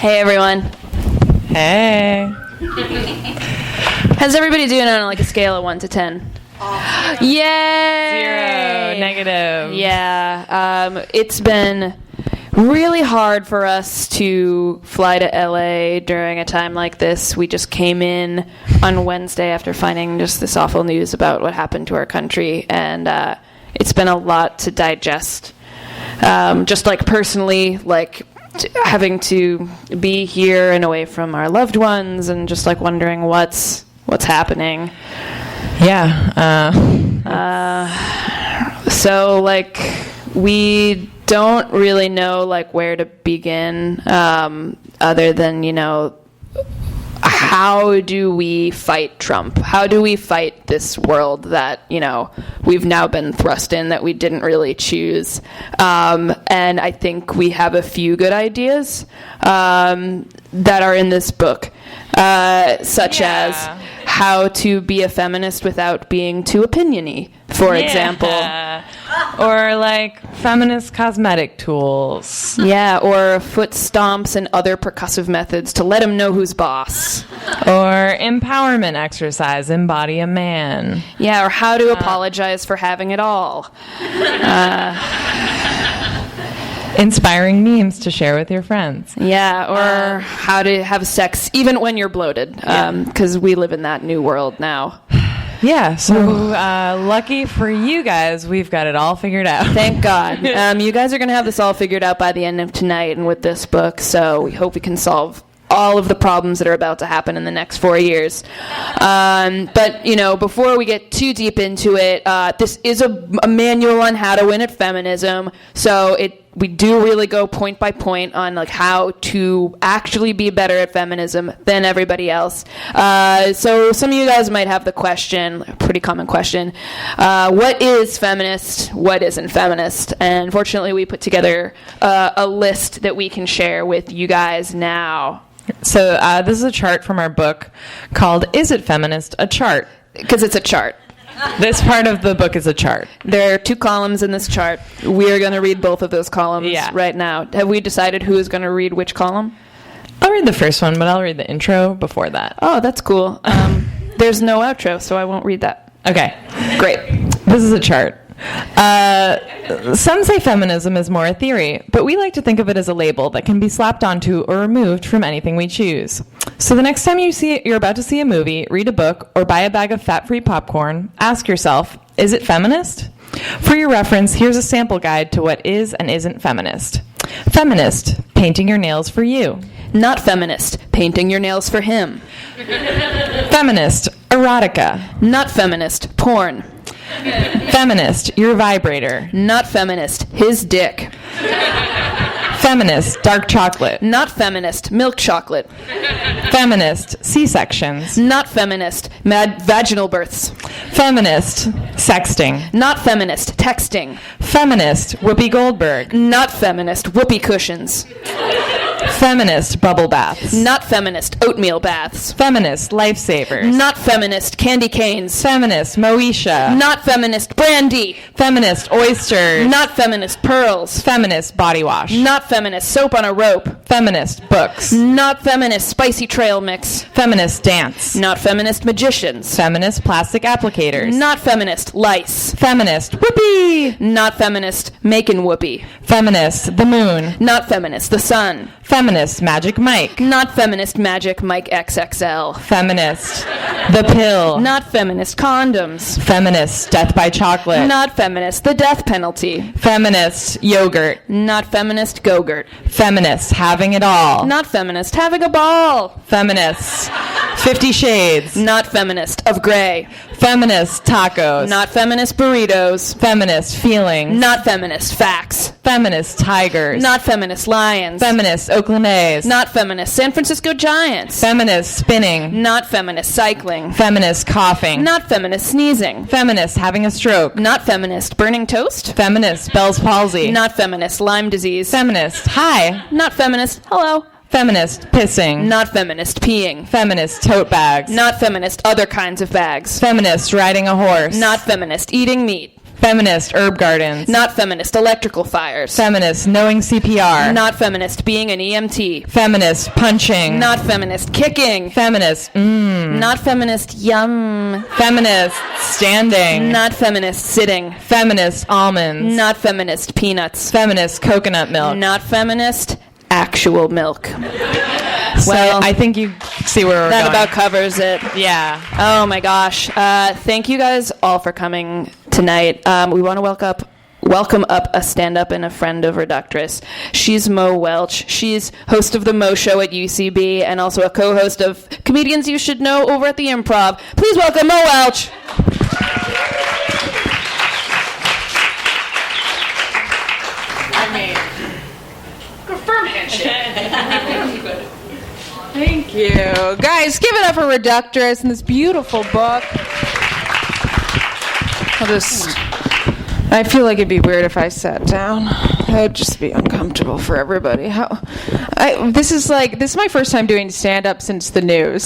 Hey, everyone. Hey. How's everybody doing on like a scale of 1 to 10? Yay! 0, negative. Yeah. It's been really hard for us to fly to LA during a time like this. We just came in on Wednesday after finding just this awful news about what happened to our country, and it's been a lot to digest. Just like personally, like having to be here and away from our loved ones, and just like wondering what's happening. Yeah. So like we don't really know like where to begin, other than, you know, how do we fight Trump? How do we fight this world that, you know, we've now been thrust in that we didn't really choose? And I think we have a few good ideas that are in this book, such as how to be a feminist without being too opinion-y, for example. Or like feminist cosmetic tools. Yeah, or foot stomps and other percussive methods to let him know who's boss. Or empowerment exercise, embody a man. Yeah, or how to apologize for having it all. Inspiring memes to share with your friends. Yeah, or how to have sex even when you're bloated, because we live in that new world now. Yeah, so lucky for you guys, we've got it all figured out. Thank God. You guys are going to have this all figured out by the end of tonight and with this book, so we hope we can solve all of the problems that are about to happen in the next 4 years. But, you know, before we get too deep into it, this is a manual on how to win at feminism, so we do really go point by point on like how to actually be better at feminism than everybody else. So some of you guys might have the question, a pretty common question, what is feminist? What isn't feminist? And fortunately, we put together a list that we can share with you guys now. So this is a chart from our book called Is It Feminist? A Chart. Because it's a chart. This part of the book is a chart. There are 2 columns in this chart. We are going to read both of those columns right now. Have we decided who is going to read which column? I'll read the first one, but I'll read the intro before that. Oh, that's cool. There's no outro, so I won't read that. Okay. Great. This is a chart. Some say feminism is more a theory, but we like to think of it as a label that can be slapped onto or removed from anything we choose. So the next time you're about to see a movie, read a book, or buy a bag of fat-free popcorn, ask yourself, is it feminist? For your reference, here's a sample guide to what is and isn't feminist. Feminist, painting your nails for you. Not feminist, painting your nails for him. Feminist, erotica. Not feminist, porn. Feminist, your vibrator. Not feminist, his dick. Feminist, dark chocolate. Not feminist, milk chocolate. Feminist, C-sections. Not feminist, vaginal births. Feminist, sexting. Not feminist, texting. Feminist, Whoopi Goldberg. Not feminist, whoopee cushions. Feminist, bubble baths. Not feminist, oatmeal baths. Feminist, lifesavers. Not feminist, candy canes. Feminist, Moesha. Not feminist, brandy. Feminist, oysters. Not feminist, pearls. Feminist, body wash. Not feminist, soap on a rope. Feminist, books. Not feminist, spicy trail mix. Feminist, dance. Not feminist, magicians. Feminist, plastic applicators. Not feminist, lice. Feminist, whoopee. Not feminist, making whoopee. Feminist, the moon. Not feminist, the sun. Feminist, Magic Mike. Not feminist, Magic Mike XXL. Feminist, the pill. Not feminist, condoms. Feminist, death by chocolate. Not feminist, the death penalty. Feminist, yogurt. Not feminist, go-gurt. Feminist, having it all. Not feminist, having a ball. Feminist, 50 Shades. Not feminist, of gray. Feminist, tacos. Not feminist, burritos. Feminist, feelings. Not feminist, facts. Feminist, tigers. Not feminist, lions. Feminist, Oakland A's. Not feminist, San Francisco Giants. Feminist, spinning. Not feminist, cycling. Feminist, coughing. Not feminist, sneezing. Feminist, having a stroke. Not feminist, burning toast. Feminist, Bell's palsy. Not feminist, Lyme disease. Feminist, hi. Not feminist, hello. Feminist, pissing. Not feminist, peeing. Feminist, tote bags. Not feminist, other kinds of bags. Feminist, riding a horse. Not feminist, eating meat. Feminist, herb gardens. Not feminist, electrical fires. Feminist, knowing CPR. Not feminist, being an EMT. Feminist, punching. Not feminist, kicking. Feminist, Not feminist, yum. Feminist, standing. Not feminist, sitting. Feminist, almonds. Not feminist, peanuts. Feminist, coconut milk. Not feminist, actual milk. So Well, I think you see where we're that going. about covers it. Yeah. Oh my gosh. Thank you guys all for coming tonight. We want to welcome up a stand-up and a friend of Reductress. She's Mo Welch. She's host of the Mo Show at UCB and also a co-host of Comedians You Should Know over at the Improv. Please welcome Mo Welch. Confirm handshake. Thank you. Guys, give it up for Reductress and this beautiful book. I feel like it'd be weird if I sat down. It would just be uncomfortable for everybody. This is my first time doing stand-up since the news.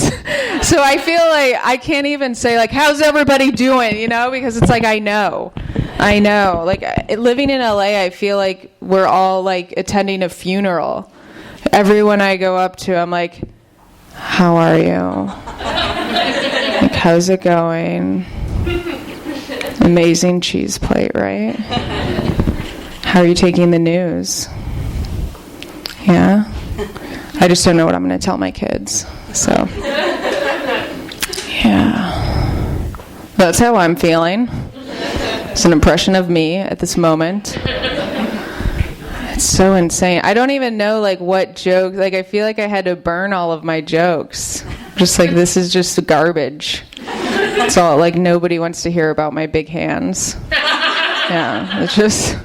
So I feel like I can't even say, like, how's everybody doing, you know? Because it's like, I know. Like, living in LA, I feel like we're all, like, attending a funeral. Everyone I go up to, I'm like, how are you? Like, how's it going? Amazing cheese plate, right? How are you taking the news? Yeah? I just don't know what I'm going to tell my kids. So, yeah. That's how I'm feeling. It's an impression of me at this moment. It's so insane. I don't even know, like, what jokes. Like, I feel like I had to burn all of my jokes. Just like, this is just garbage. It's all, like, nobody wants to hear about my big hands. Yeah, it's just...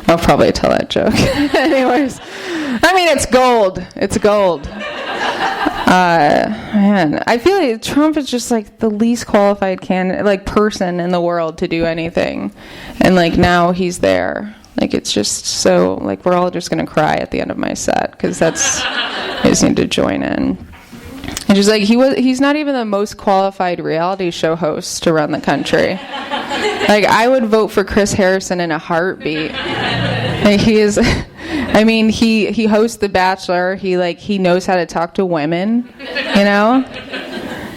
I'll probably tell that joke. Anyways. I mean, it's gold. It's gold. Man, I feel like Trump is just, like, the least qualified person in the world to do anything. And, like, now he's there. Like, it's just so, like, we're all just going to cry at the end of my set, because I just need to join in. And just, like, he's not even the most qualified reality show host to run the country. Like, I would vote for Chris Harrison in a heartbeat. Like, he is, I mean, he hosts The Bachelor. He knows how to talk to women, you know?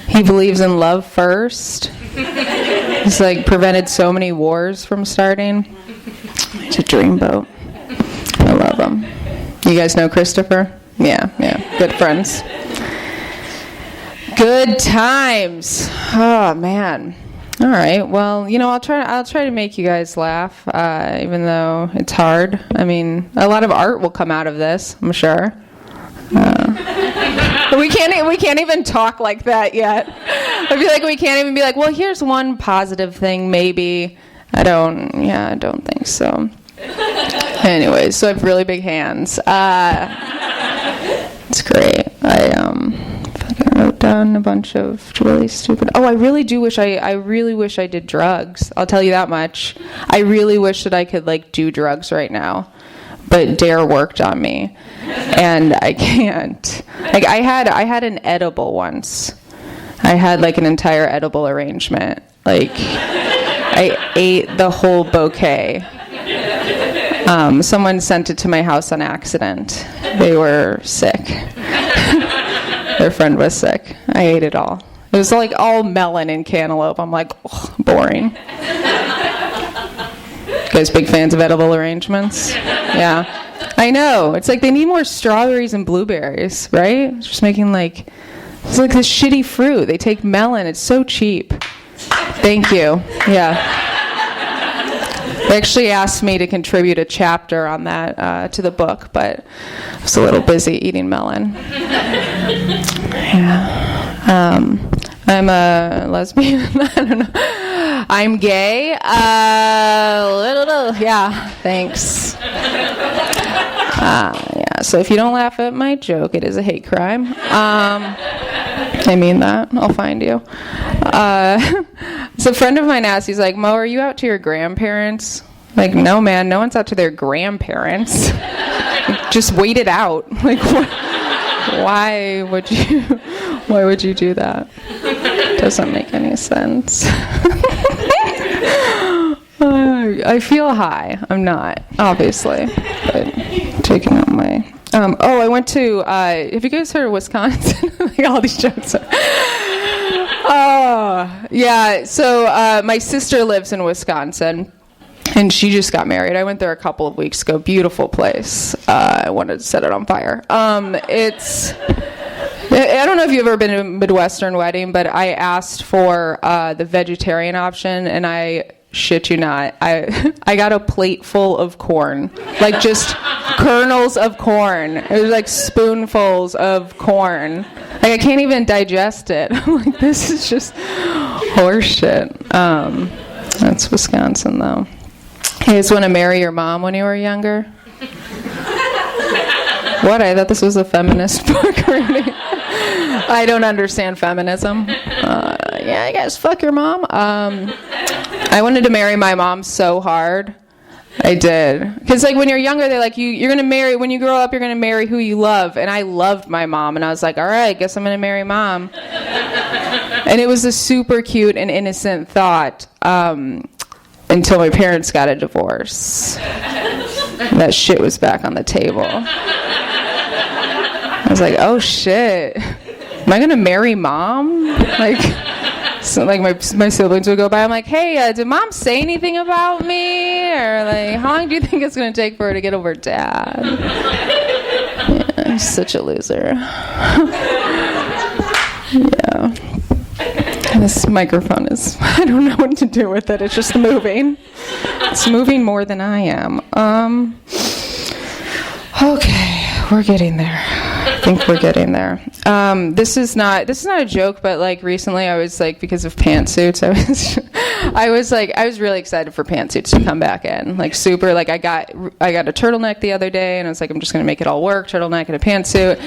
He believes in love first. He's, like, prevented so many wars from starting. It's a dreamboat. I love him. You guys know Christopher? Yeah, good friends. Good times. Oh man. All right. Well, you know, I'll try to make you guys laugh, even though it's hard. I mean, a lot of art will come out of this, I'm sure. We can't even talk like that yet. I feel like we can't even be like, well, here's one positive thing, maybe. I don't think so. Anyways, so I have really big hands. It's great. I wrote down a bunch of really stupid. Oh, I really wish I did drugs. I'll tell you that much. I really wish that I could, like, do drugs right now. But Dare worked on me, and I can't. Like, I had an edible once. I had, like, an entire edible arrangement. Like, I ate the whole bouquet. Someone sent it to my house on accident. They were sick. Their friend was sick. I ate it all. It was, like, all melon and cantaloupe. I'm like, boring. You guys big fans of edible arrangements? Yeah. I know. It's like they need more strawberries and blueberries, right? It's just making, like, it's like this shitty fruit. They take melon. It's so cheap. Thank you. Yeah. They actually asked me to contribute a chapter on that to the book, but I was a little busy eating melon. Yeah. I'm a lesbian. I don't know. I'm gay. Yeah, thanks. Yeah, so if you don't laugh at my joke, it is a hate crime. I mean that. I'll find you. So a friend of mine asked, he's like, Mo, are you out to your grandparents? Like, no, man, no one's out to their grandparents. Like, just wait it out. Like, why would you do that? Doesn't make any sense. Oh, I feel high. I'm not, obviously, but taking out my... I went to... have you guys heard of Wisconsin? Like all these jokes. Yeah. So my sister lives in Wisconsin, and she just got married. I went there a couple of weeks ago. Beautiful place. I wanted to set it on fire. It's... I don't know if you've ever been to a Midwestern wedding, but I asked for the vegetarian option, and I shit you not, I got a plate full of corn, like just kernels of corn. It was like spoonfuls of corn. Like I can't even digest it. I'm like, this is just horseshit. That's Wisconsin, though. You guys want to marry your mom when you were younger? What? I thought this was a feminist book reading. I don't understand feminism. Yeah, I guess fuck your mom. I wanted to marry my mom so hard. I did. Because like when you're younger, they're like, you're going to marry, when you grow up, you're going to marry who you love. And I loved my mom. And I was like, all right, guess I'm going to marry mom. And it was a super cute and innocent thought until my parents got a divorce. That shit was back on the table. I was like, oh shit. Am I gonna marry mom? Like, so like my siblings would go by. I'm like, hey, did mom say anything about me? Or like, how long do you think it's gonna take for her to get over dad? Yeah, I'm such a loser. Yeah. This microphone is, I don't know what to do with it. It's just moving. It's moving more than I am. Okay, we're getting there. I think we're getting there. This is not a joke, but like recently I was like, because of pantsuits, I was really excited for pantsuits to come back in. Like super, like I got a turtleneck the other day, and I was like, I'm just gonna make it all work, turtleneck and a pantsuit.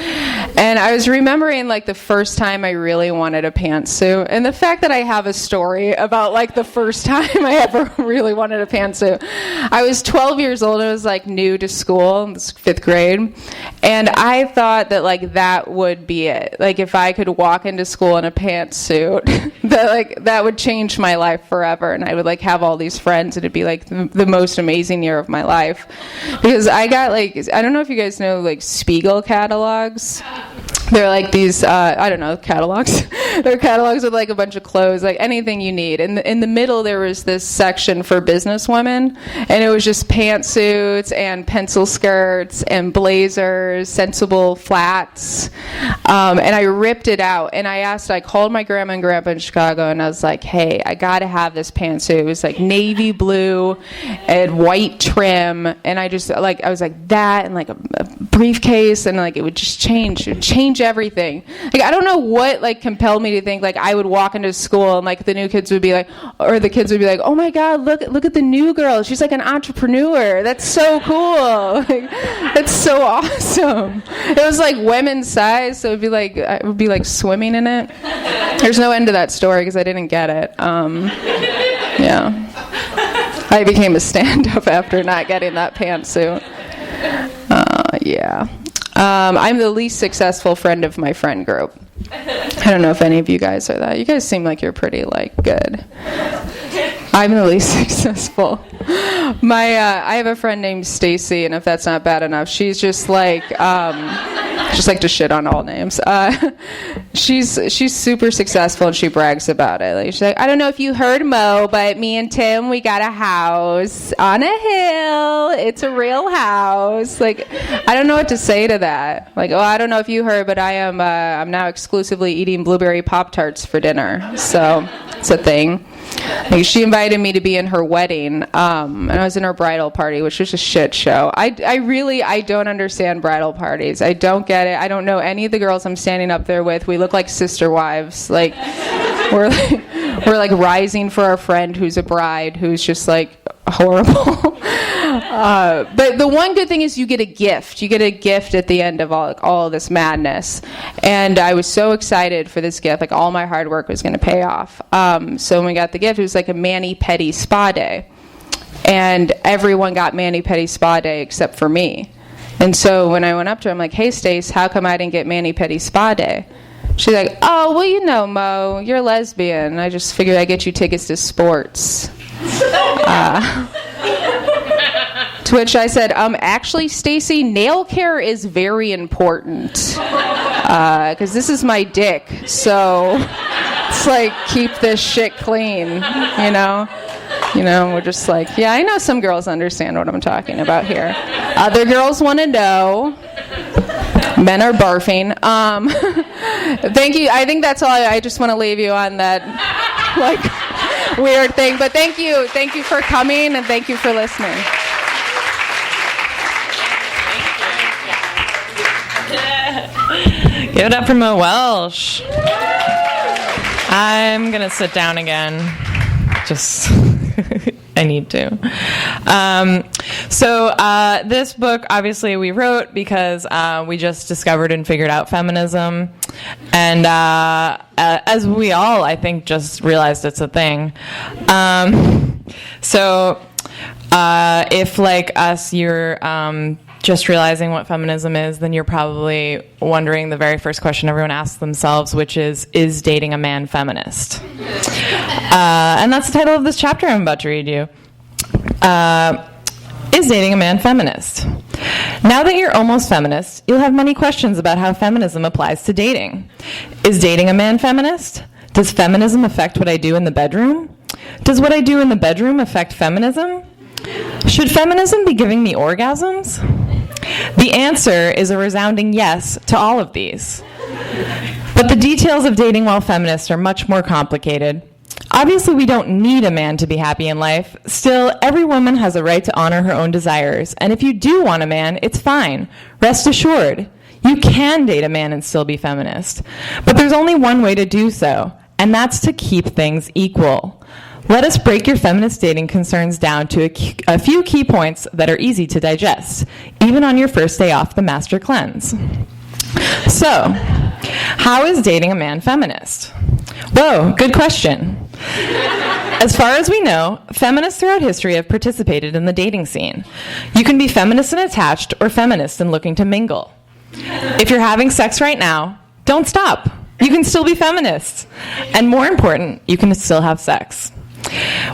And I was remembering like the first time I really wanted a pantsuit, and the fact that I have a story about like the first time I ever really wanted a pantsuit. I was 12 years old. I was like new to school, in 5th grade, and I thought that like that would be it. Like if I could walk into school in a pantsuit, that would change my life forever, and I would like have all these friends, and it'd be like the most amazing year of my life. Because I got like, I don't know if you guys know like Spiegel catalogs. They're like these, I don't know, catalogs. They're catalogs with like a bunch of clothes, like anything you need. And in the middle, there was this section for businesswomen, and it was just pantsuits and pencil skirts and blazers, sensible flats. And I ripped it out, and I called my grandma and grandpa in Chicago, and I was like, hey, I got to have this pantsuit. It was like navy blue and white trim, and I was like that, and like a briefcase, and like it would just change everything. Like I don't know what like compelled me to think like I would walk into school and like the kids would be like, oh my god, look at the new girl, she's like an entrepreneur, that's so cool. Like, that's so awesome. It was like women's size, so I would be like swimming in it. There's no end to that story because I didn't get it. Yeah, I became a stand-up after not getting that pantsuit. Yeah. I'm the least successful friend of my friend group. I don't know if any of you guys are that. You guys seem like you're pretty, like, good. I'm the least successful. I have a friend named Stacy, and if that's not bad enough, she's just like to shit on all names. She's super successful, and she brags about it. Like she's like, I don't know if you heard, Mo, but me and Tim, we got a house on a hill. It's a real house. Like, I don't know what to say to that. Like, oh, I don't know if you heard, but I'm now exclusively eating blueberry Pop-Tarts for dinner. So it's a thing. Like, she invited me to be in her wedding, and I was in her bridal party, which was a shit show. I don't understand bridal parties. I don't get it. I don't know any of the girls I'm standing up there with. We look like sister wives. Like we're like rising for our friend who's a bride who's just like horrible. But the one good thing is you get a gift. You get a gift at the end of all of this madness. And I was so excited for this gift. Like all my hard work was going to pay off. So when we got the gift, it was like a mani-pedi spa day. And everyone got mani-pedi spa day except for me. And so when I went up to her, I'm like, hey, Stace, how come I didn't get mani-pedi spa day? She's like, oh, well, you know, Mo, you're lesbian. I just figured I'd get you tickets to sports. To which I said, actually, Stacy, nail care is very important. Because this is my dick. So it's like, keep this shit clean, you know? You know, we're just like, yeah, I know some girls understand what I'm talking about here. Other girls want to know. Men are barfing. Thank you. I think that's all. I just want to leave you on that, like, weird thing. But thank you. Thank you for coming, and thank you for listening. Give it up for Mo Welsh. I'm going to sit down again. Just, I need to. So this book, obviously, we wrote because we just discovered and figured out feminism. And as we all, I think, just realized it's a thing. So if, like us, you're just realizing what feminism is, then you're probably wondering the very first question everyone asks themselves, which is dating a man feminist? And that's the title of this chapter I'm about to read you. Is dating a man feminist? Now that you're almost feminist, you'll have many questions about how feminism applies to dating. Is dating a man feminist? Does feminism affect what I do in the bedroom? Does what I do in the bedroom affect feminism? Should feminism be giving me orgasms? The answer is a resounding yes to all of these. But the details of dating while feminist are much more complicated. Obviously, we don't need a man to be happy in life. Still, every woman has a right to honor her own desires. And if you do want a man, it's fine. Rest assured, you can date a man and still be feminist. But there's only one way to do so, and that's to keep things equal. Let us break your feminist dating concerns down to a few key points that are easy to digest, even on your first day off the master cleanse. So, how is dating a man feminist? Whoa, good question. As far as we know, feminists throughout history have participated in the dating scene. You can be feminist and attached or feminist and looking to mingle. If you're having sex right now, don't stop. You can still be feminist. And more important, you can still have sex.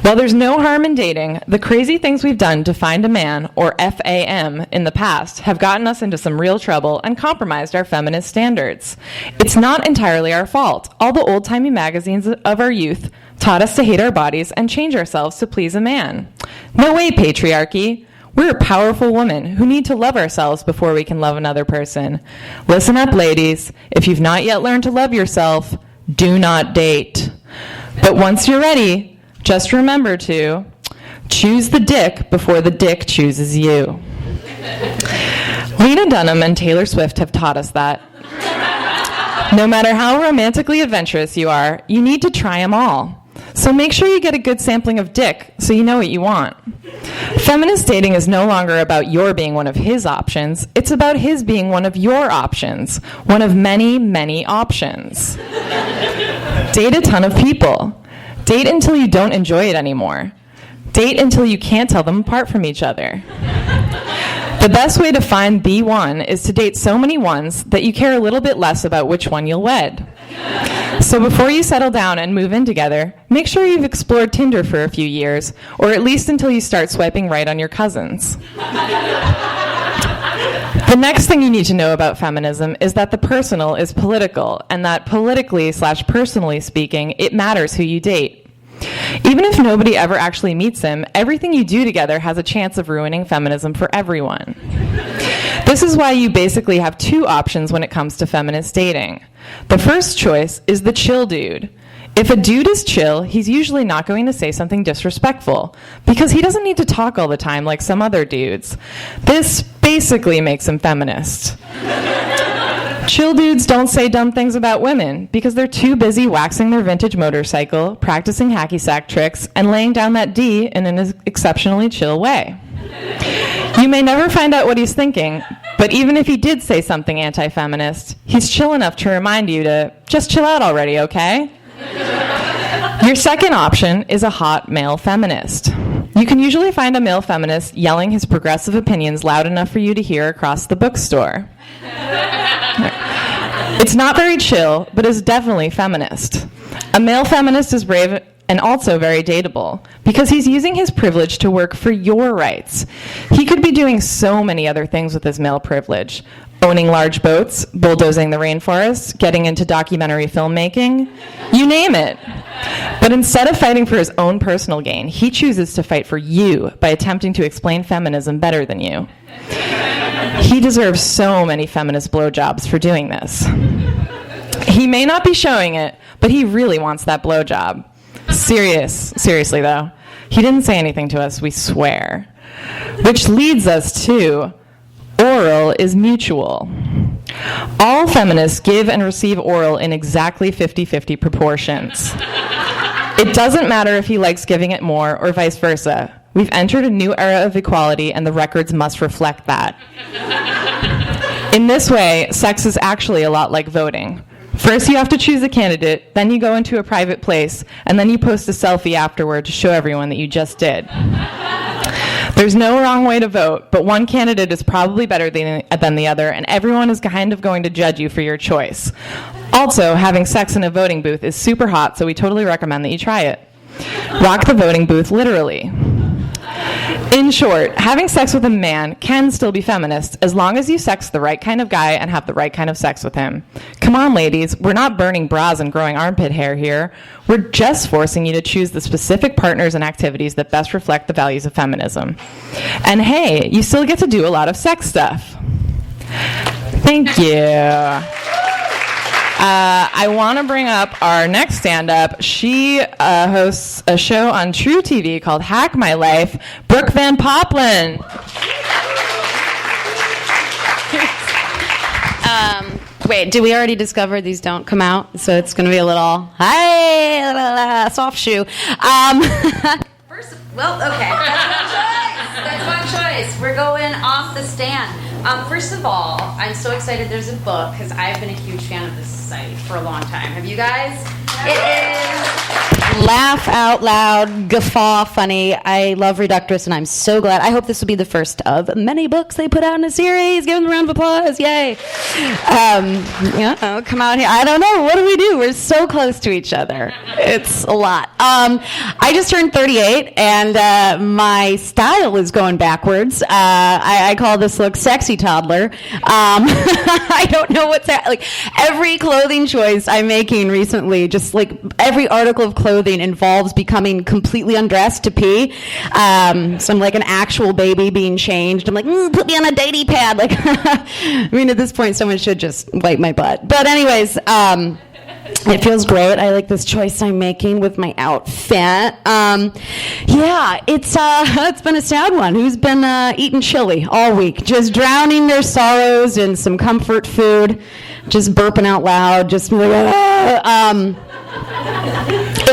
While there's no harm in dating, the crazy things we've done to find a man, or FAM, in the past have gotten us into some real trouble and compromised our feminist standards. It's not entirely our fault. All the old-timey magazines of our youth taught us to hate our bodies and change ourselves to please a man. No way, patriarchy. We're powerful women who need to love ourselves before we can love another person. Listen up, ladies. If you've not yet learned to love yourself, do not date. But once you're ready, just remember to choose the dick before the dick chooses you. Lena Dunham and Taylor Swift have taught us that. No matter how romantically adventurous you are, you need to try them all. So make sure you get a good sampling of dick so you know what you want. Feminist dating is no longer about your being one of his options. It's about his being one of your options. One of many, many options. Date a ton of people. Date until you don't enjoy it anymore. Date until you can't tell them apart from each other. The best way to find the one is to date so many ones that you care a little bit less about which one you'll wed. So before you settle down and move in together, make sure you've explored Tinder for a few years, or at least until you start swiping right on your cousins. The next thing you need to know about feminism is that the personal is political, and that politically/personally speaking, it matters who you date. Even if nobody ever actually meets him, everything you do together has a chance of ruining feminism for everyone. This is why you basically have two options when it comes to feminist dating. The first choice is the chill dude. If a dude is chill, he's usually not going to say something disrespectful, because he doesn't need to talk all the time like some other dudes. This basically makes him feminist. Chill dudes don't say dumb things about women, because they're too busy waxing their vintage motorcycle, practicing hacky sack tricks, and laying down that D in an exceptionally chill way. You may never find out what he's thinking, but even if he did say something anti-feminist, he's chill enough to remind you to just chill out already, okay? Your second option is a hot male feminist. You can usually find a male feminist yelling his progressive opinions loud enough for you to hear across the bookstore. It's not very chill, but is definitely feminist. A male feminist is brave and also very dateable, because he's using his privilege to work for your rights. He could be doing so many other things with his male privilege. Owning large boats, bulldozing the rainforest, getting into documentary filmmaking, you name it. But instead of fighting for his own personal gain, he chooses to fight for you by attempting to explain feminism better than you. He deserves so many feminist blowjobs for doing this. He may not be showing it, but he really wants that blowjob. Seriously though, he didn't say anything to us, we swear. Which leads us to oral is mutual. All feminists give and receive oral in exactly 50-50 proportions. It doesn't matter if he likes giving it more or vice versa. We've entered a new era of equality, and the records must reflect that. In this way, sex is actually a lot like voting. First you have to choose a candidate, then you go into a private place, and then you post a selfie afterward to show everyone that you just did. There's no wrong way to vote, but one candidate is probably better than the other, and everyone is kind of going to judge you for your choice. Also, having sex in a voting booth is super hot, so we totally recommend that you try it. Rock the voting booth literally. In short, having sex with a man can still be feminist as long as you sex the right kind of guy and have the right kind of sex with him. Come on, ladies, we're not burning bras and growing armpit hair here. We're just forcing you to choose the specific partners and activities that best reflect the values of feminism. And hey, you still get to do a lot of sex stuff. Thank you. I want to bring up our next stand-up. She hosts a show on True TV called Hack My Life, Brooke Van Poppelen. Wait, did we already discover these don't come out? So it's going to be a little, soft shoe. First, well, okay. That's one choice. We're going off the stand. First of all, I'm so excited there's a book because I've been a huge fan of this site for a long time. Have you guys? It is laugh out loud, guffaw, funny. I love Reductress, and I'm so glad. I hope this will be the first of many books they put out in a series. Give them a round of applause. Yay. Come out here. I don't know. What do we do? We're so close to each other. It's a lot. I just turned 38, and my style is going backwards. I call this look sexy toddler. I don't know what's like every clothing choice I'm making recently, just like every article of clothing involves becoming completely undressed to pee. So I'm like an actual baby being changed. I'm like, put me on a dating pad. Like, I mean, at this point, someone should just wipe my butt. But anyways, it feels great. I like this choice I'm making with my outfit. It's been a sad one. Who's been eating chili all week? Just drowning their sorrows in some comfort food. Just burping out loud. Just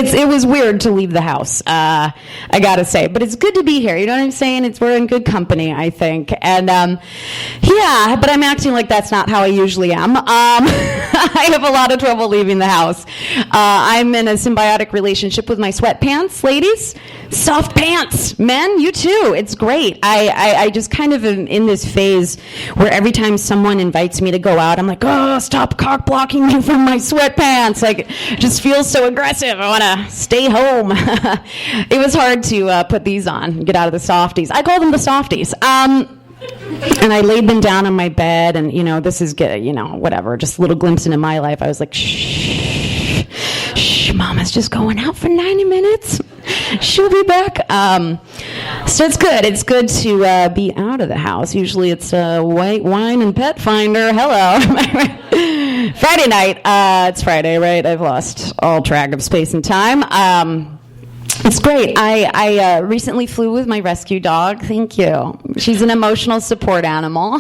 it was weird to leave the house, I gotta say, but it's good to be here. You know what I'm saying? We're in good company, I think. And but I'm acting like that's not how I usually am. I have a lot of trouble leaving the house. I'm in a symbiotic relationship with my sweatpants, ladies. Soft pants, men, you too. It's great. I just kind of am in this phase where every time someone invites me to go out, I'm like, oh, stop cock blocking me from my sweatpants. Like, it just feels so aggressive. I want to stay home. It was hard to put these on, get out of the softies. I call them the softies. And I laid them down on my bed, and, this is, whatever, just a little glimpse into my life. I was like, shh, Mama's just going out for 90 minutes. She'll be back. So it's good. It's good to be out of the house. Usually it's white wine and pet finder. Hello. Friday night. It's Friday, right? I've lost all track of space and time. It's great. I recently flew with my rescue dog. Thank you. She's an emotional support animal.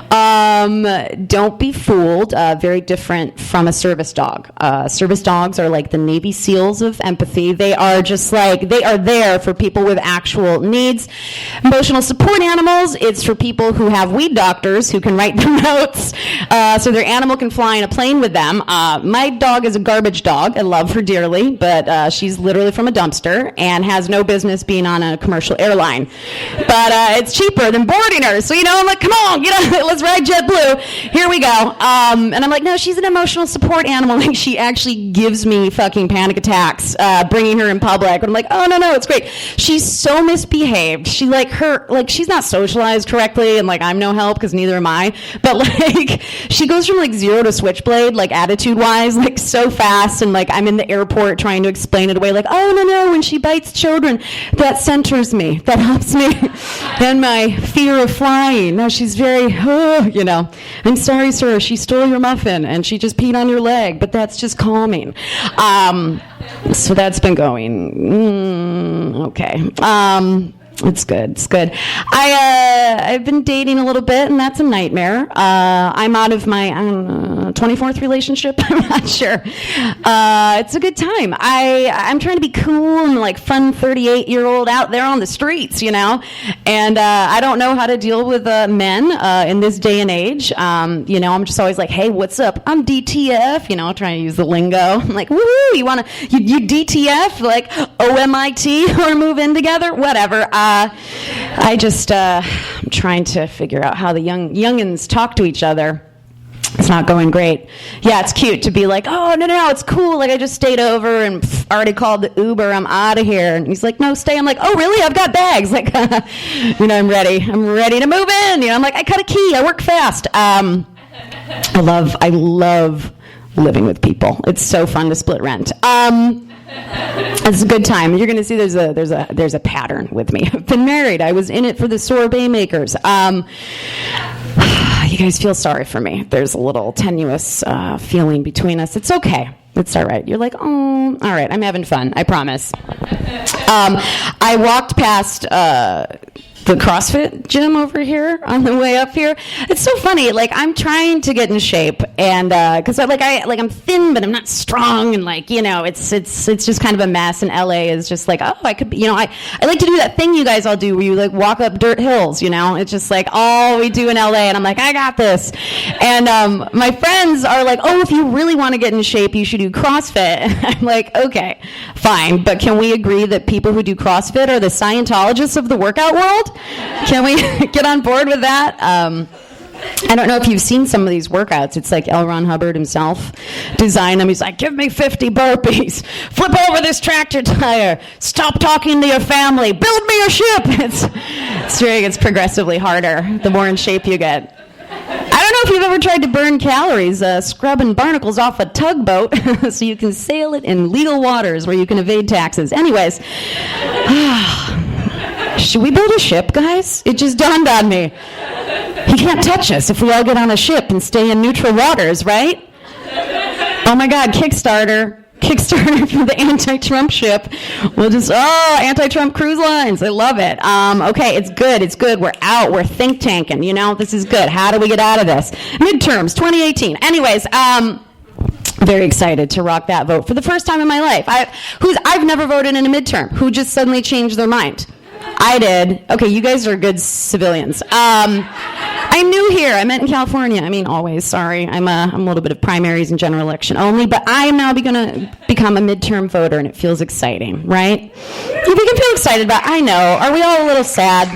Don't be fooled. Very different from a service dog. Service dogs are like the Navy SEALs of empathy. They are just like, they are there for people with actual needs. Emotional support animals, it's for people who have weed doctors who can write them notes so their animal can fly in a plane with them. My dog is a garbage dog. I love her dearly, but she's literally from a dumpster and has no business being on a commercial airline. But it's cheaper than boarding her. So, I'm like, come on, let's ride JetBlue. Here we go. And I'm like, no, she's an emotional support animal. Like, she actually gives me fucking panic attacks bringing her in public. But I'm like, oh, no, it's great. She's so misbehaved. She's not socialized correctly, and like I'm no help because neither am I. But like she goes from like 0 to switchblade, like attitude-wise, like so fast, and like I'm in the airport trying to explain it away, like, oh no, when she bites children, that centers me, that helps me, and my fear of flying. No, she's very, I'm sorry, sir, she stole your muffin and she just peed on your leg, but that's just calming. So that's been going okay. It's good. I've been dating a little bit, and that's a nightmare. I'm out of my 24th relationship. I'm not sure. It's a good time. I'm trying to be cool and like fun 38-year-old out there on the streets, and I don't know how to deal with men in this day and age. I'm just always like, hey, what's up? I'm DTF, trying to use the lingo. I'm like, woohoo, you DTF, like OMIT, or move in together, whatever. I'm trying to figure out how the youngins talk to each other. It's not going great. Yeah, it's cute to be like, oh, no, it's cool. Like, I just stayed over and already called the Uber. I'm out of here. And he's like, no, stay. I'm like, oh, really? I've got bags. Like, I'm ready. I'm ready to move in. I'm like, I cut a key. I work fast. I love living with people. It's so fun to split rent. It's a good time. You're going to see there's a pattern with me. I've been married. I was in it for the sorbet makers. You guys feel sorry for me. There's a little tenuous feeling between us. It's okay. It's all right. You're like, oh, all right. I'm having fun. I promise. I walked past the CrossFit gym over here on the way up here. It's so funny. Like, I'm trying to get in shape, and because I'm thin, but I'm not strong, and it's just kind of a mess. And LA is just like, oh, I could be, I like to do that thing you guys all do where you like walk up dirt hills. It's just like all we do in LA, and I'm like, I got this. And my friends are like, oh, if you really want to get in shape, you should do CrossFit. And I'm like, okay, fine, but can we agree that people who do CrossFit are the Scientologists of the workout world? Can we get on board with that? I don't know if you've seen some of these workouts. It's like L. Ron Hubbard himself designed them. He's like, give me 50 burpees. Flip over this tractor tire. Stop talking to your family. Build me a ship. It's progressively harder the more in shape you get. I don't know if you've ever tried to burn calories scrubbing barnacles off a tugboat so you can sail it in legal waters where you can evade taxes. Anyways, should we build a ship, guys? It just dawned on me. He can't touch us if we all get on a ship and stay in neutral waters, right? Oh my God, Kickstarter for the anti-Trump ship. We'll just, anti-Trump cruise lines. I love it. Okay, it's good. We're out. We're think tanking, this is good. How do we get out of this? Midterms, 2018. Anyways, very excited to rock that vote for the first time in my life. I've never voted in a midterm. Who just suddenly changed their mind? I did. Okay, you guys are good civilians. I'm new here. I met in California. Always. Sorry. I'm a little bit of primaries and general election only, but I am now going to become a midterm voter, and it feels exciting, right? If you can feel excited about it, I know. Are we all a little sad?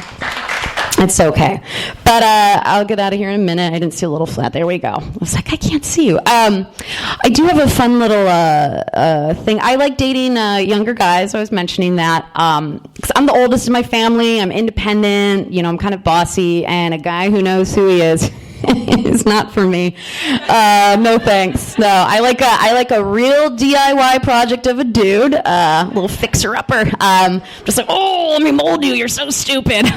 It's okay. But I'll get out of here in a minute. I didn't see a little flat. There we go. I was like, I can't see you. I do have a fun little thing. I like dating younger guys. I was mentioning that. Because I'm the oldest in my family. I'm independent. I'm kind of bossy. And a guy who knows who he is is not for me. No thanks. No, I like a real DIY project of a dude, a little fixer-upper. Just like, oh, let me mold you. You're so stupid.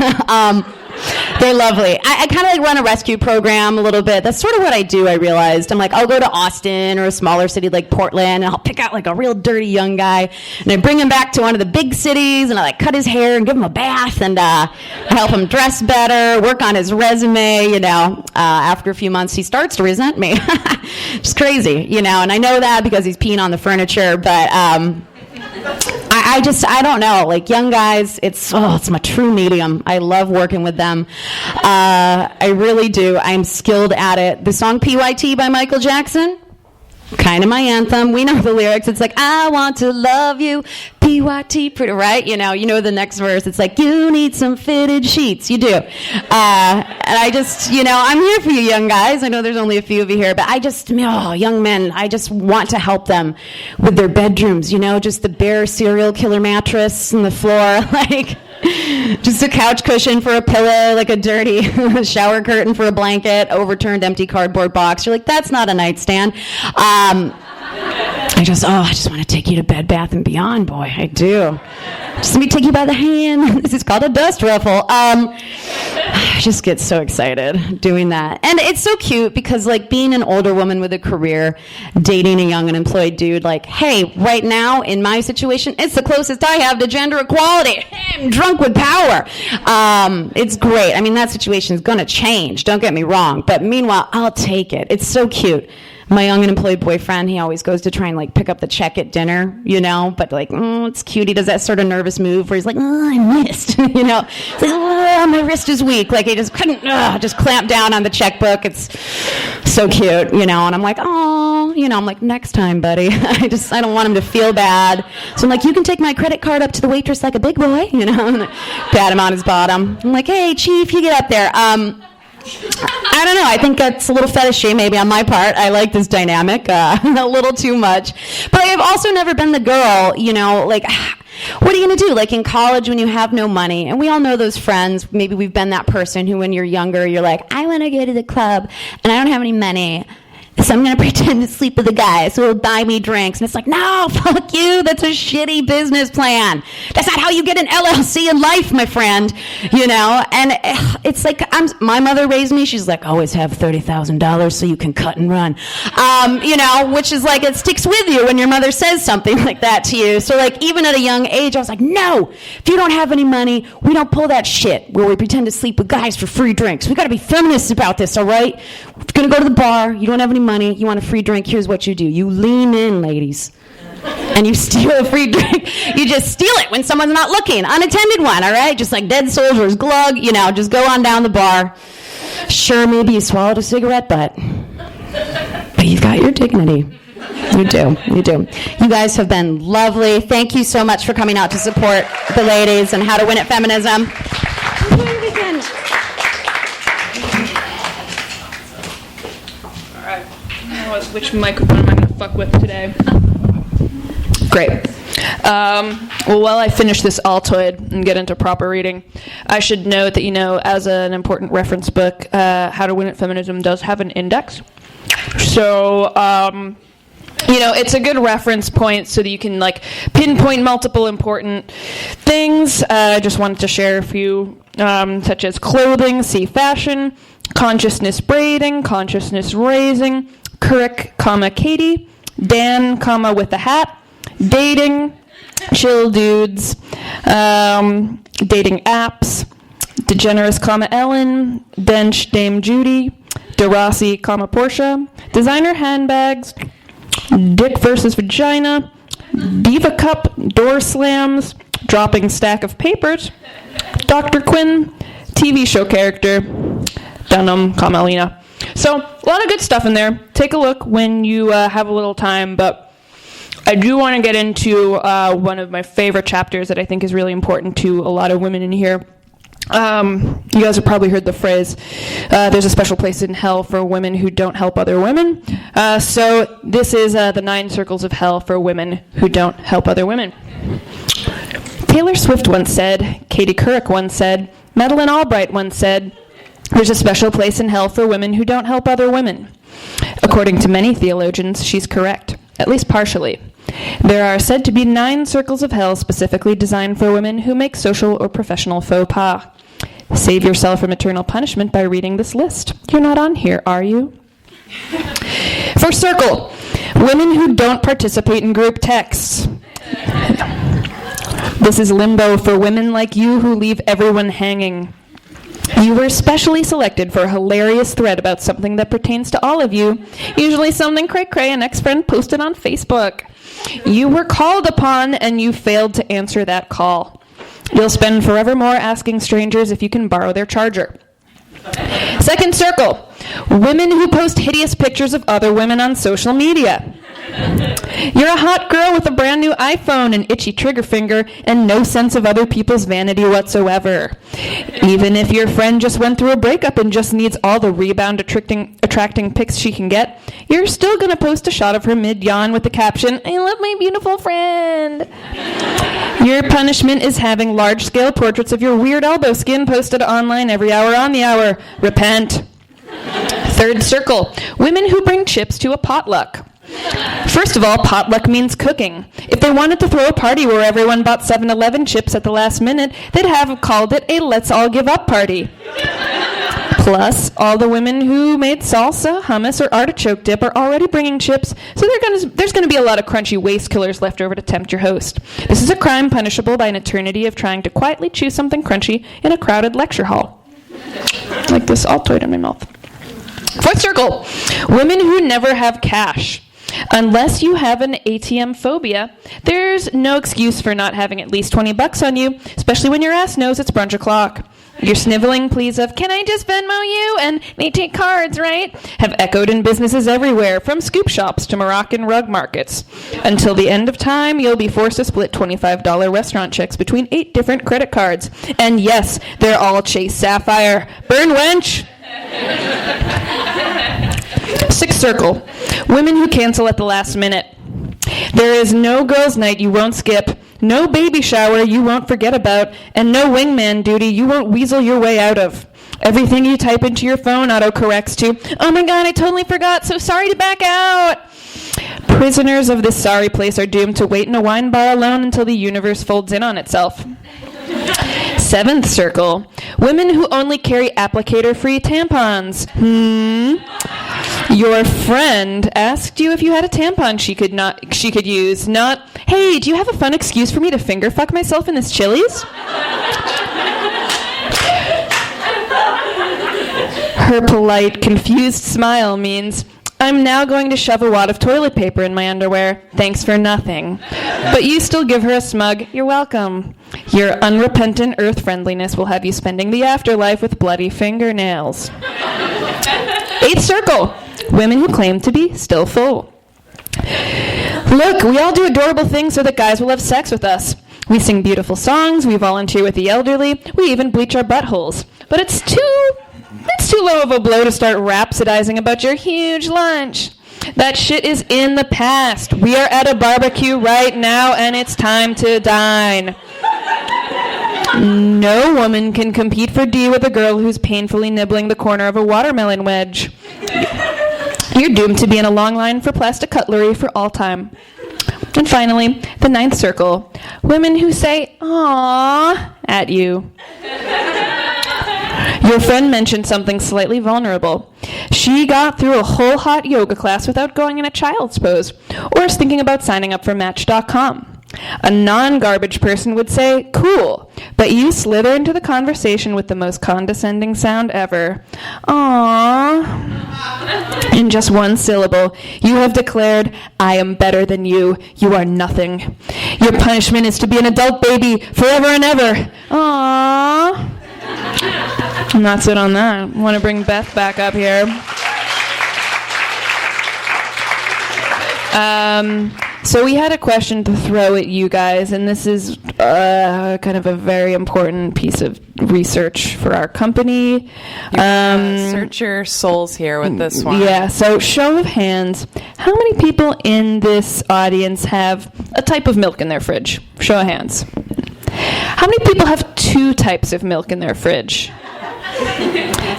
They're lovely. I kind of like run a rescue program a little bit. That's sort of what I do, I realized. I'm like, I'll go to Austin or a smaller city like Portland, and I'll pick out like a real dirty young guy, and I bring him back to one of the big cities, and I like cut his hair and give him a bath, and I help him dress better, work on his resume, After a few months, he starts to resent me. It's crazy, and I know that because he's peeing on the furniture, but I don't know, like young guys, it's my true medium. I love working with them. I really do. I'm skilled at it. The song PYT by Michael Jackson, Kind of my anthem. We know the lyrics. It's like, I want to love you, P-Y-T, pretty, right? You know the next verse. It's like, you need some fitted sheets. You do. And I just, I'm here for you young guys. I know there's only a few of you here, but young men, I just want to help them with their bedrooms, just the bare serial killer mattress on the floor, like just a couch cushion for a pillow, like a dirty shower curtain for a blanket, overturned empty cardboard box. You're like, that's not a nightstand. I just want to take you to Bed Bath & Beyond, boy. I do. Just let me take you by the hand. This is called a dust ruffle. I just get so excited doing that. And it's so cute because, like, being an older woman with a career, dating a young unemployed dude, like, hey, right now, in my situation, it's the closest I have to gender equality. I'm drunk with power. It's great. I mean, that situation's going to change. Don't get me wrong. But meanwhile, I'll take it. It's so cute. My young unemployed boyfriend, he always goes to try and, like, pick up the check at dinner, but, like, it's cute. He does that sort of nervous move where he's like, I missed, It's like, my wrist is weak. Like, he just couldn't, just clamp down on the checkbook. It's so cute, and I'm like, I'm like, next time, buddy. I don't want him to feel bad. So I'm like, you can take my credit card up to the waitress like a big boy, and pat him on his bottom. I'm like, hey, chief, you get up there. I don't know. I think that's a little fetishy maybe on my part. I like this dynamic a little too much. But I've also never been the girl, like, what are you going to do? Like in college when you have no money, and we all know those friends, maybe we've been that person who when you're younger, you're like, I want to go to the club and I don't have any money. So I'm going to pretend to sleep with a guy so he'll buy me drinks. And it's like, no, fuck you. That's a shitty business plan. That's not how you get an LLC in life, my friend. And it's like, my mother raised me. She's like, always have $30,000 so you can cut and run. Which is like, it sticks with you when your mother says something like that to you. So like, even at a young age, I was like, no, if you don't have any money, we don't pull that shit where we pretend to sleep with guys for free drinks. We got to be feminists about this, all right? We're going to go to the bar. You don't have any money, you want a free drink, here's what you do. You lean in, ladies, and you steal a free drink. You just steal it when someone's not looking. Unattended one, all right? Just like dead soldiers, glug, just go on down the bar. Sure, maybe you swallowed a cigarette, but you've got your dignity. You do. You guys have been lovely. Thank you so much for coming out to support the ladies and How to Win At Feminism. Which microphone am I going to fuck with today? Great. Well, while I finish this Altoid and get into proper reading, I should note that, as an important reference book, How to Win At Feminism does have an index. So, it's a good reference point so that you can, like, pinpoint multiple important things. I just wanted to share a few, such as clothing, see fashion, consciousness braiding, consciousness raising, Couric, Katie, Dan, with a hat, dating, chill dudes, dating apps, DeGeneres, Ellen, Bench, Dame Judy, DeRossi, Portia, designer handbags, dick versus vagina, diva cup, door slams, dropping stack of papers, Dr. Quinn, TV show character, Dunham, Lena. So, a lot of good stuff in there. Take a look when you have a little time, but I do want to get into one of my favorite chapters that I think is really important to a lot of women in here. You guys have probably heard the phrase, there's a special place in hell for women who don't help other women. So this is the 9 circles of hell for women who don't help other women. Taylor Swift once said, Katie Couric once said, Madeleine Albright once said, there's a special place in hell for women who don't help other women. According to many theologians, she's correct, at least partially. There are said to be 9 circles of hell specifically designed for women who make social or professional faux pas. Save yourself from eternal punishment by reading this list. You're not on here, are you? First circle, women who don't participate in group texts. This is limbo for women like you who leave everyone hanging. You were specially selected for a hilarious thread about something that pertains to all of you, usually something cray-cray an ex-friend posted on Facebook. You were called upon, and you failed to answer that call. You'll spend forevermore asking strangers if you can borrow their charger. Second circle, women who post hideous pictures of other women on social media. You're a hot girl with a brand new iPhone, an itchy trigger finger, and no sense of other people's vanity whatsoever. Even if your friend just went through a breakup and just needs all the rebound attracting pics she can get, you're still going to post a shot of her mid-yawn with the caption, "I love my beautiful friend." Your punishment is having large-scale portraits of your weird elbow skin posted online every hour on the hour. Repent. Third circle, women who bring chips to a potluck. First of all, potluck means cooking. If they wanted to throw a party where everyone bought 7-Eleven chips at the last minute, they'd have called it a let's all give up party. Plus, all the women who made salsa, hummus, or artichoke dip are already bringing chips, so there's going to be a lot of crunchy waste killers left over to tempt your host. This is a crime punishable by an eternity of trying to quietly chew something crunchy in a crowded lecture hall. Like this Altoid in my mouth. Fourth circle, women who never have cash. Unless you have an ATM phobia, there's no excuse for not having at least $20 on you, especially when your ass knows it's brunch o'clock. Your sniveling pleas of, "Can I just Venmo you?" and "They take cards, right?" have echoed in businesses everywhere, from scoop shops to Moroccan rug markets. Until the end of time, you'll be forced to split $25 restaurant checks between 8 different credit cards. And yes, they're all Chase Sapphire. Burn, wench! Sixth circle, women who cancel at the last minute. There is no girls' night you won't skip, no baby shower you won't forget about, and no wingman duty you won't weasel your way out of. Everything you type into your phone autocorrects to, "Oh my god, I totally forgot, so sorry to back out." Prisoners of this sorry place are doomed to wait in a wine bar alone until the universe folds in on itself. Seventh circle, women who only carry applicator-free tampons. Your friend asked you if you had a tampon she could use, not, "Hey, do you have a fun excuse for me to finger fuck myself in this Chili's?" Her polite, confused smile means, "I'm now going to shove a wad of toilet paper in my underwear. Thanks for nothing." But you still give her a smug, "You're welcome." Your unrepentant earth friendliness will have you spending the afterlife with bloody fingernails. Eighth circle, women who claim to be still full. Look, we all do adorable things so that guys will have sex with us. We sing beautiful songs, we volunteer with the elderly, we even bleach our buttholes. But it's too low of a blow to start rhapsodizing about your huge lunch. That shit is in the past. We are at a barbecue right now, and it's time to dine. No woman can compete for D with a girl who's painfully nibbling the corner of a watermelon wedge. You're doomed to be in a long line for plastic cutlery for all time. And finally, the ninth circle, women who say, "Aww," at you. Your friend mentioned something slightly vulnerable. She got through a whole hot yoga class without going in a child's pose, or is thinking about signing up for Match.com. A non-garbage person would say, "Cool," but you slither into the conversation with the most condescending sound ever. Aww. In just one syllable, you have declared, "I am better than you. You are nothing." Your punishment is to be an adult baby forever and ever. Aww. And that's it on that. I want to bring Beth back up here. So we had a question to throw at you guys, and this is kind of a very important piece of research for our company. Search your souls here with this one. Yeah, so show of hands. How many people in this audience have a type of milk in their fridge? Show of hands. How many people have 2 types of milk in their fridge?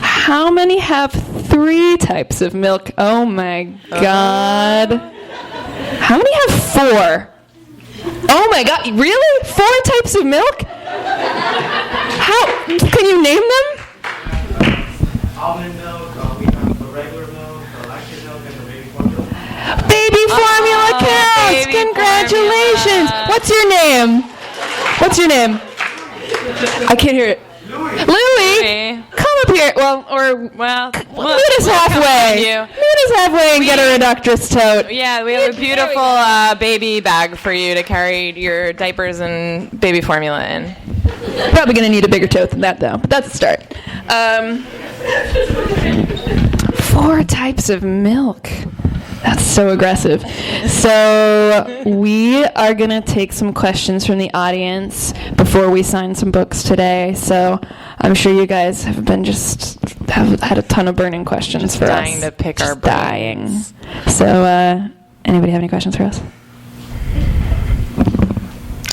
How many have 3 types of milk? Oh my god. How many have 4? Oh my god, really? 4 types of milk? How? Can you name them? Almond milk, we have the regular milk, the lactate milk, and the baby formula. Baby formula counts! Baby Congratulations! formula. What's your name? What's your name? I can't hear it. Louie? Come up here. Meet us halfway. Meet us halfway and get a Reductress tote. Yeah, we have a beautiful baby bag for you to carry your diapers and baby formula in. Probably going to need a bigger tote than that, though. But that's a start. 4 types of milk. That's so aggressive. So we are going to take some questions from the audience before we sign some books today. So I'm sure you guys have had a ton of burning questions just for us. Dying to pick our brains. Dying. So anybody have any questions for us?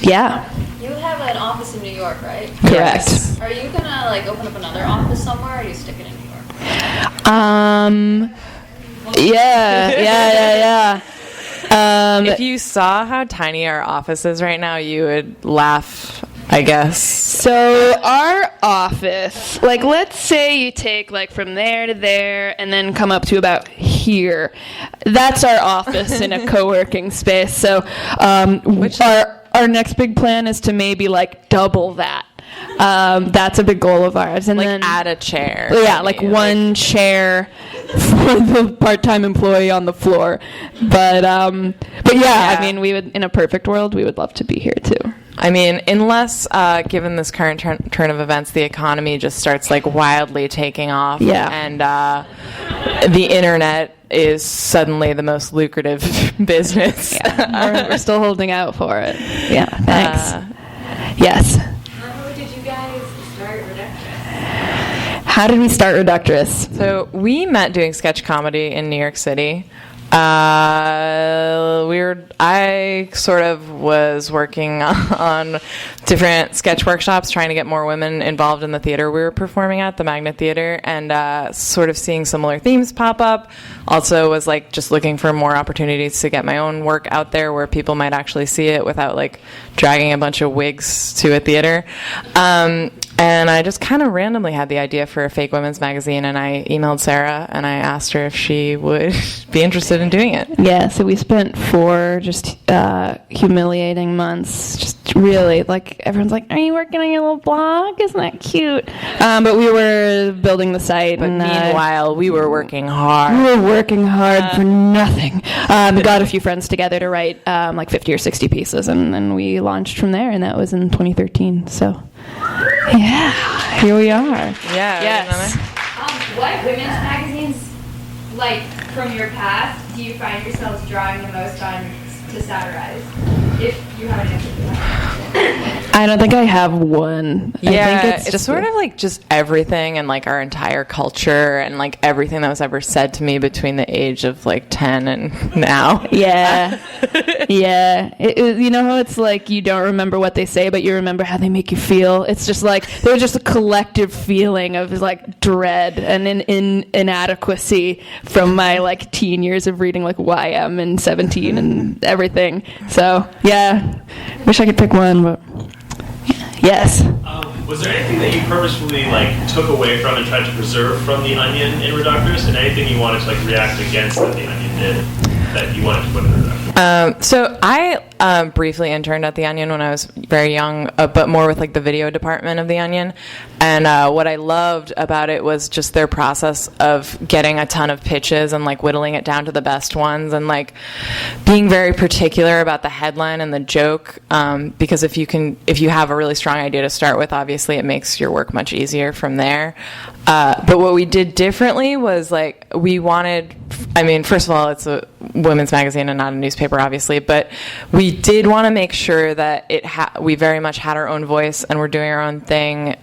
Yeah. You have an office in New York, right? Correct. Yes. Are you gonna like open up another office somewhere, or are you sticking in New York? Yeah. If you saw how tiny our office is right now, you would laugh, I guess. So our office, like let's say you take like from there to there and then come up to about here. That's our office in a co-working space. So our next big plan is to maybe like double that. That's a big goal of ours. And Like then add a chair. Yeah, like one chair for the part-time employee on the floor. But yeah, I mean, we would, in a perfect world, we would love to be here too. I mean, unless, given this current turn of events, the economy just starts like wildly taking off. Yeah. And the internet is suddenly the most lucrative business. Yeah, we're still holding out for it. Yeah, thanks. Yes. How did you guys start Reductress? How did we start Reductress? So we met doing sketch comedy in New York City. I sort of was working on different sketch workshops, trying to get more women involved in the theater we were performing at, the Magnet Theater, and sort of seeing similar themes pop up. Also was like just looking for more opportunities to get my own work out there where people might actually see it without like dragging a bunch of wigs to a theater. And I just kind of randomly had the idea for a fake women's magazine, and I emailed Sarah and I asked her if she would be interested in doing it. Yeah, so we spent 4 just humiliating months, just really, like, everyone's like, are you working on your little blog? Isn't that cute? But we were building the site. But and meanwhile, we were working hard. we were working hard for nothing. We got a few friends together to write like 50 or 60 pieces, and then we launched from there, and that was in 2013, so... Yeah, here we are. Yeah. Yes. What women's magazines, like from your past, do you find yourselves drawing the most on to satirize? If you have an answer to that. I don't think I have one. Yeah, I think it's just sort of like just everything and like our entire culture and like everything that was ever said to me between the age of like 10 and now. Yeah. Yeah. You know how it's like you don't remember what they say, but you remember how they make you feel? It's just like, there was just a collective feeling of like dread and inadequacy from my like teen years of reading like YM and 17 and everything. So, yeah. Wish I could pick one, but... Yes. Was there anything that you purposefully like took away from and tried to preserve from The Onion in Reductress, and anything you wanted to like react against that The Onion did that you wanted to put in Reductress? So I briefly interned at The Onion when I was very young, but more with like the video department of The Onion. And what I loved about it was just their process of getting a ton of pitches and like whittling it down to the best ones, and like being very particular about the headline and the joke. Because if you have a really strong idea to start with, obviously it makes your work much easier from there. But what we did differently was like we wanted, I mean, first of all, it's a women's magazine and not a newspaper, obviously, but we did want to make sure that we very much had our own voice and we're doing our own thing,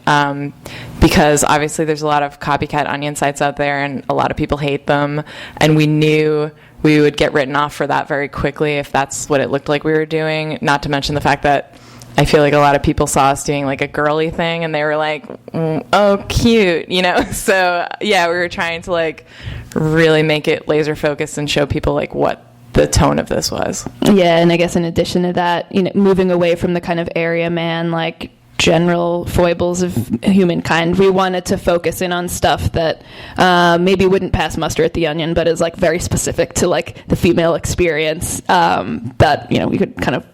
because obviously there's a lot of copycat Onion sites out there and a lot of people hate them, and we knew we would get written off for that very quickly if that's what it looked like we were doing, not to mention the fact that I feel like a lot of people saw us doing like a girly thing and they were like, oh, cute, you know? So yeah, we were trying to like really make it laser focused and show people like what the tone of this was. Yeah, and I guess in addition to that, you know, moving away from the kind of area man, like general foibles of humankind, we wanted to focus in on stuff that maybe wouldn't pass muster at The Onion, but is like very specific to like the female experience, that, you know, we could kind of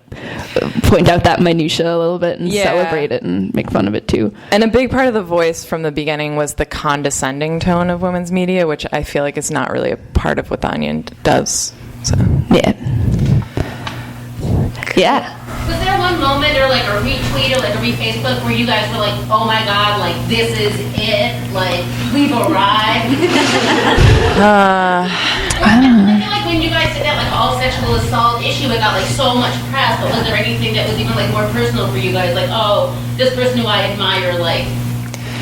point out that minutia a little bit and celebrate it and make fun of it too. And a big part of the voice from the beginning was the condescending tone of women's media, which I feel like is not really a part of what The Onion does. So Yeah. Was there one moment or like a retweet or like a re-Facebook where you guys were like, oh my god, like this is it, like we've arrived? I don't know. I feel like like when you guys did that like all sexual assault issue, it got like so much press, but was there anything that was even like more personal for you guys? Like, oh, this person who I admire, like,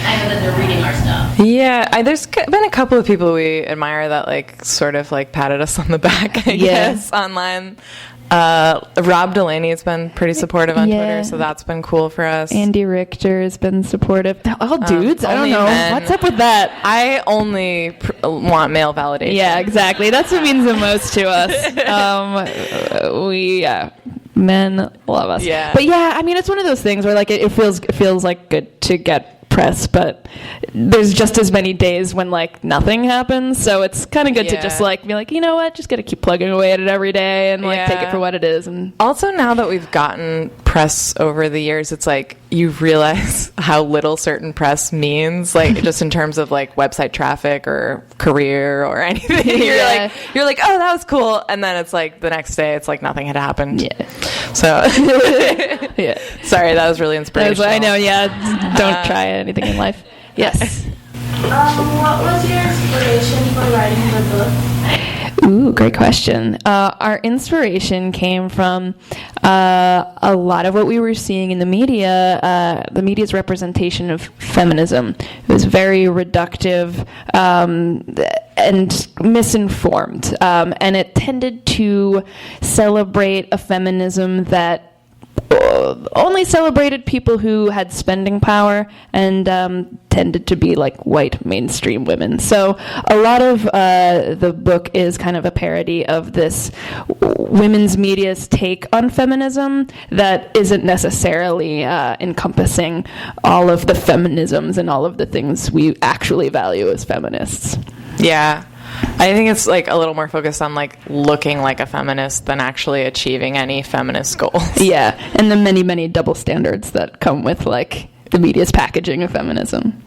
I know that they're reading our stuff. Yeah, there's been a couple of people we admire that like sort of like patted us on the back, I guess, online. Rob Delaney has been pretty supportive on Twitter, so that's been cool for us. Andy Richter has been supportive. All dudes? I don't know. Men. What's up with that? I only want male validation. Yeah, exactly. That's what means the most to us. Men love us. Yeah. But yeah, I mean, it's one of those things where like it feels like good to get press, but there's just as many days when like nothing happens, so it's kind of good to just like be like, you know what, just gotta keep plugging away at it every day and like take it for what it is. And also now that we've gotten press over the years, it's like you realize how little certain press means, like just in terms of like website traffic or career or anything. You're like, oh, that was cool, and then it's like the next day it's like nothing had happened. So sorry, that was really inspirational. I know. Don't try anything in life. Yes. What was your inspiration for writing the book? Ooh, great question. Our inspiration came from a lot of what we were seeing in the media's representation of feminism. It was very reductive and misinformed, and it tended to celebrate a feminism that only celebrated people who had spending power and tended to be like white mainstream women. So a lot of the book is kind of a parody of this women's media's take on feminism that isn't necessarily encompassing all of the feminisms and all of the things we actually value as feminists. Yeah. I think it's like a little more focused on like looking like a feminist than actually achieving any feminist goals. Yeah, and the many, many double standards that come with like the media's packaging of feminism.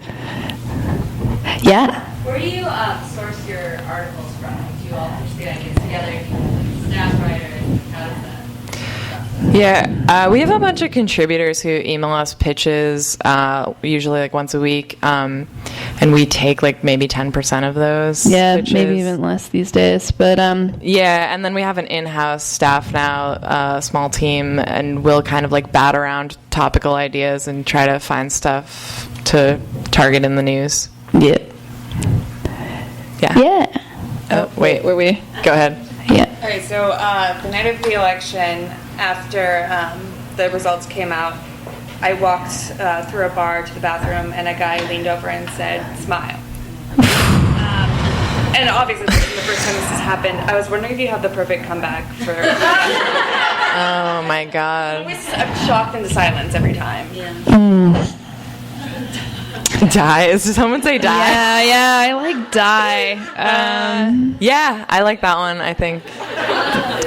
Yeah. Where do you source your articles from? Do you all just get ideas together? Do you staff writers? How does that? Yeah, we have a bunch of contributors who email us pitches, usually like once a week, and we take like maybe 10% of those. Yeah, pitches. maybe even less these days. But yeah, and then we have an in-house staff now, a small team, and we'll kind of like bat around topical ideas and try to find stuff to target in the news. Yeah. Oh, wait, were we? Go ahead. Yeah. All right, so the night of the election, after the results came out, I walked through a bar to the bathroom, and a guy leaned over and said, "Smile." And obviously, this isn't the first time this has happened. I was wondering if you have the perfect comeback for... Oh, my God. I'm shocked into silence every time. Die? Did someone say die? Yeah, I like die. Yeah, I like that one, I think.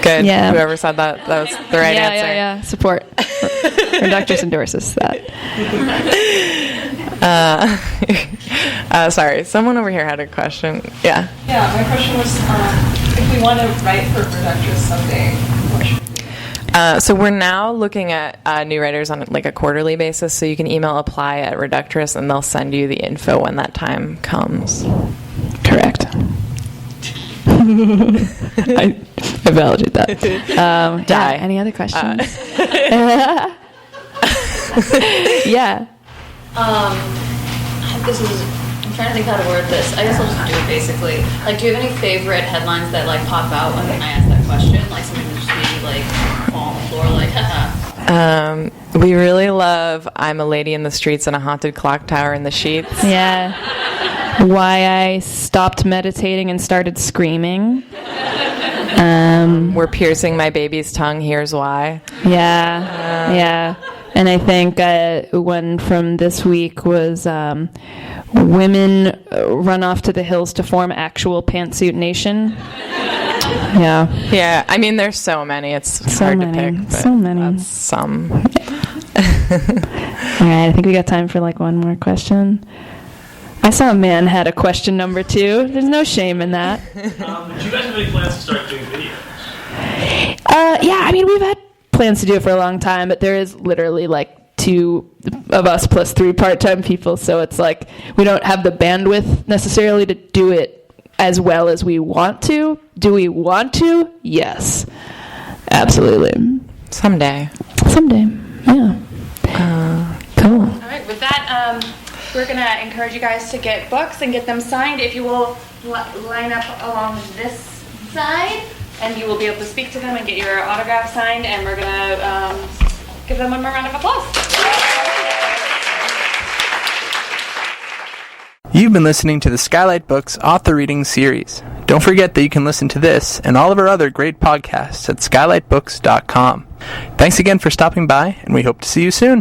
Good. Yeah. Whoever said that was the right answer. Yeah. Support. Reductress endorses that. Sorry, someone over here had a question. Yeah. Yeah, my question was, if we want to write for Reductress someday, what should we do? So we're now looking at new writers on like a quarterly basis, so you can email apply at Reductress and they'll send you the info when that time comes. Correct. I validate that. Die. Yeah, any other questions? Yeah. I'm trying to think how to word this. I guess I'll just do it basically. Like, do you have any favorite headlines that like pop out when I ask that question? Like something that just made you like fall on the floor, like, haha. We really love "I'm a lady in the streets and a haunted clock tower in the sheets." Yeah. Why I stopped meditating and started screaming. We're piercing my baby's tongue. Here's why. Yeah. And I think one from this week was women run off to the hills to form actual pantsuit nation. Yeah. I mean, there's so many. It's so hard many. to pick. But So many. That's some. All right, I think we got time for like one more question. I saw a man had a question number 2. There's no shame in that. Do you guys have any plans to start doing videos? Yeah, I mean, we've had plans to do it for a long time, but there is literally like 2 of us plus 3 part-time people, so it's like we don't have the bandwidth necessarily to do it as well as we want to. Do we want to? Yes. Absolutely. Someday. Yeah. Cool. All right, with that, we're going to encourage you guys to get books and get them signed. If you will line up along this side, and you will be able to speak to them and get your autograph signed, and we're going to give them one more round of applause. You've been listening to the Skylight Books Author Reading Series. Don't forget that you can listen to this and all of our other great podcasts at skylightbooks.com. Thanks again for stopping by, and we hope to see you soon.